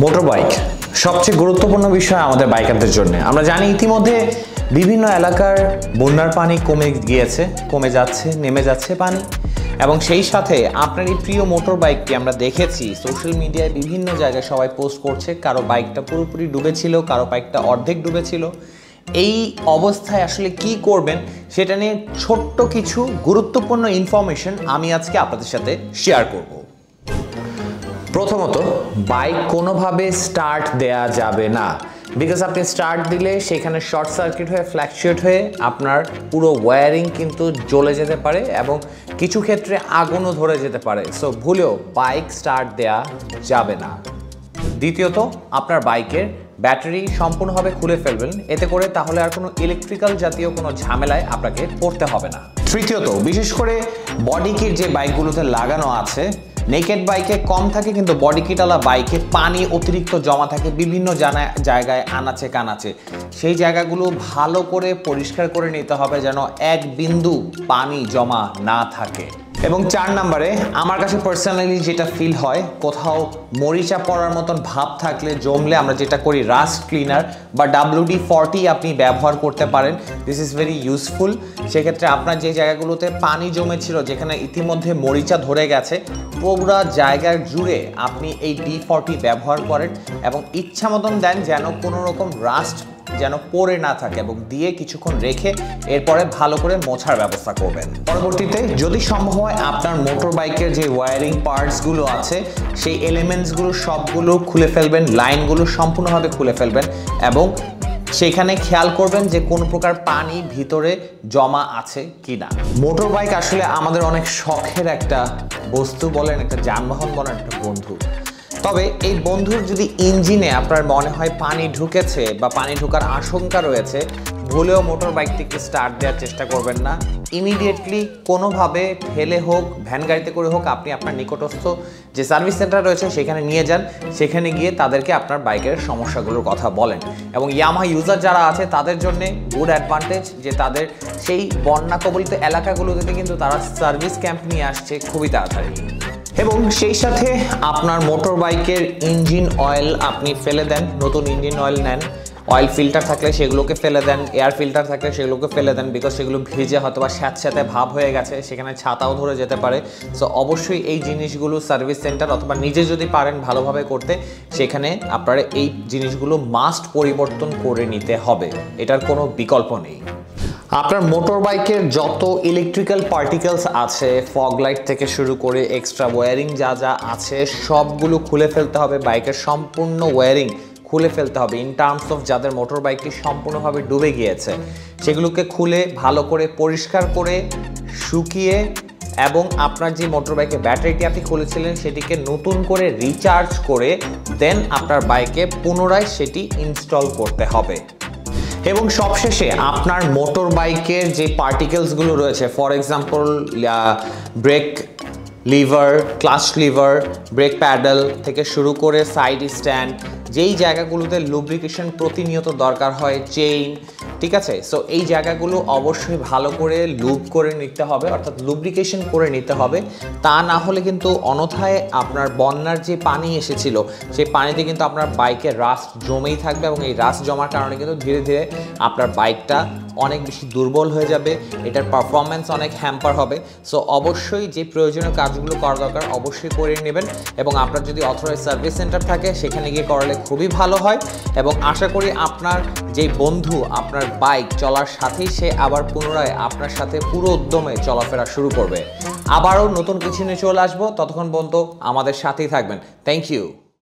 Motorbike সবচেয়ে গুরুত্বপূর্ণ বিষয় আমাদের বাইকারদের জন্য। আমরা জানি ইতিমধ্যে বিভিন্ন এলাকার বন্যার পানি কমে যাচ্ছে, নেমে যাচ্ছে পানি, এবং সেই সাথে আপনার এই প্রিয় মোটর বাইকটি আমরা দেখেছি সোশ্যাল মিডিয়ায় বিভিন্ন জায়গায় সবাই পোস্ট করছে, কারো বাইকটা পুরোপুরি ডুবেছিল, কারো বাইকটা অর্ধেক ডুবেছিল। এই অবস্থায় আসলে কি করবেন সেটা নিয়ে ছোট্ট কিছু গুরুত্বপূর্ণ ইনফরমেশন আমি আজকে আপনাদের সাথে শেয়ার করব। প্রথমত, বাইক কোনোভাবে স্টার্ট দেয়া যাবে না, বিকজ আপনি স্টার্ট দিলে সেখানে শর্ট সার্কিট হয়ে ফ্ল্যাকচুয়েট হয়ে আপনার পুরো ওয়্যারিং কিন্তু জ্বলে যেতে পারে এবং কিছু ক্ষেত্রে আগুনও ধরে যেতে পারে। সো ভুলেও বাইক স্টার্ট দেয়া যাবে না। দ্বিতীয়ত, আপনার বাইকের ব্যাটারি সম্পূর্ণভাবে খুলে ফেলবেন, এতে করে তাহলে আর কোনো ইলেকট্রিক্যাল জাতীয় কোনো ঝামেলায় আপনাকে পড়তে হবে না। তৃতীয়ত, বিশেষ করে বডি কিট যে বাইকগুলোতে লাগানো আছে, নেকেড বাইকে কম থাকে কিন্তু বডি কিটওয়ালা বাইকে পানি অতিরিক্ত জমা থাকে বিভিন্ন জায়গায় আনাচে কানাচে। সেই জায়গাগুলো ভালো করে পরিষ্কার করে নিতে হবে যেন এক বিন্দু পানি জমা না থাকে। এবং 4 নম্বরে, আমার কাছে পার্সোনালি যেটা ফিল হয়, কোথাও মরিচা পড়ার মতন ভাব থাকলে, জমলে আমরা যেটা করি রাস্ট ক্লিনার বা WD-40 আপনি ব্যবহার করতে পারেন। This is very useful. সেক্ষেত্রে আপনার যে জায়গাগুলোতে পানি জমেছিল, যেখানে ইতিমধ্যে মরিচা ধরে গেছে, পুরো জায়গার জুড়ে আপনি এই D-40 ব্যবহার করেন এবং ইচ্ছা মতন দেন যেন কোনো রকম রাস্ট যেন পড়ে না থাকে, এবং দিয়ে কিছুক্ষণ রেখে এরপরে ভালো করে মোছার ব্যবস্থা করবেন। পরবর্তীতে যদি সম্ভব হয় আপনার মোটর বাইকের যে ওয়্যারিং পার্টসগুলো আছে সেই এলিমেন্টসগুলো সবগুলো খুলে ফেলবেন, লাইনগুলো সম্পূর্ণভাবে খুলে ফেলবেন এবং সেখানে খেয়াল করবেন যে কোনো প্রকার পানি ভিতরে জমা আছে কিনা। মোটর বাইক আসলে আমাদের অনেক শখের একটা বস্তু বলেন, একটা যানবাহন বলেন, একটা বন্ধু। তবে এই বন্ধুর যদি ইঞ্জিনে আপনার মনে হয় পানি ঢুকেছে বা পানি ঢোকার আশঙ্কা রয়েছে, ভুলেও মোটর বাইকটিকে স্টার্ট দেওয়ার চেষ্টা করবেন না। ইমিডিয়েটলি কোনোভাবে ঠেলে হোক, ভ্যান গাড়িতে করে হোক, আপনি আপনার নিকটস্থ যে সার্ভিস সেন্টার রয়েছে সেখানে নিয়ে যান। সেখানে গিয়ে তাদেরকে আপনার বাইকের সমস্যাগুলোর কথা বলেন। এবং ইয়ামাহা ইউজার যারা আছে তাদের জন্য গুড অ্যাডভান্টেজ যে তাদের সেই বন্যা কবলিত এলাকাগুলোতে কিন্তু তারা সার্ভিস ক্যাম্প নিয়ে আসছে খুবই তাড়াতাড়ি। এবং সেই সাথে আপনার মোটর বাইকের ইঞ্জিন অয়েল আপনি ফেলে দেন, নতুন ইঞ্জিন অয়েল নেন। অয়েল ফিল্টার থাকলে সেগুলোকে ফেলে দেন, এয়ার ফিল্টার থাকলে সেগুলোকে ফেলে দেন, বিকজ সেগুলো ভিজে হয়তো বা স্যাঁতস্যাঁতে ভাব হয়ে গেছে, সেখানে ছাতাও ধরে যেতে পারে। সো অবশ্যই এই জিনিসগুলো সার্ভিস সেন্টার অথবা নিজে যদি পারেন ভালোভাবে করতে, সেখানে আপনারা এই জিনিসগুলো মাস্ট পরিবর্তন করে নিতে হবে, এটার কোনো বিকল্প নেই। আপনার মোটর বাইকের যত ইলেকট্রিক্যাল পার্টিকেলস আছে, ফগ লাইট থেকে শুরু করে এক্সট্রা ওয়্যারিং যা যা আছে সবগুলো খুলে ফেলতে হবে। বাইকের সম্পূর্ণ ওয়্যারিং খুলে ফেলতে হবে ইন টার্মস অফ যাদের মোটর বাইকটি সম্পূর্ণভাবে ডুবে গিয়েছে, সেগুলোকে খুলে ভালো করে পরিষ্কার করে শুকিয়ে, এবং আপনার যে মোটর বাইকের ব্যাটারিটি আপনি খুলেছিলেন সেটিকে নতুন করে রিচার্জ করে দেন আপনার বাইকে পুনরায় সেটি ইনস্টল করতে হবে। এবং সবশেষে আপনার মোটর বাইকের যে পার্টিকেলসগুলো রয়েছে, for example brake lever, clutch lever, brake pedal থেকে শুরু করে সাইড স্ট্যান্ড, যেই জায়গাগুলোতে লুব্রিকেশন প্রতিনিয়ত দরকার হয়, চেইন, ঠিক আছে। সো এই জায়গাগুলো অবশ্যই ভালো করে লুব করে নিতে হবে, অর্থাৎ লুব্রিকেশন করে নিতে হবে। তা না হলে কিন্তু অন্যথায় আপনার বন্যার যে পানি এসেছিল সেই পানিতে কিন্তু আপনার বাইকে রাস্ট জমেই থাকবে, এবং এই রাস্ট জমার কারণে কিন্তু ধীরে ধীরে আপনার বাইকটা অনেক বেশি দুর্বল হয়ে যাবে, এটার পারফরমেন্স অনেক হ্যাম্পার হবে। সো অবশ্যই যে প্রয়োজনীয় কাজগুলো করা দরকার অবশ্যই করে নেবেন, এবং আপনার যদি অথরাইজ সার্ভিস সেন্টার থাকে সেখানে গিয়ে করালে খুবই ভালো হয়। এবং আশা করি আপনার যে বন্ধু আপনার বাইক চলার সাথেই সে আবার পুনরায় আপনার সাথে পুরো উদ্যমে চলাফেরা শুরু করবে। আবারও নতুন কিছু নিয়ে চলে আসবো, ততক্ষণ পর্যন্ত আমাদের সাথেই থাকবেন। Thank you.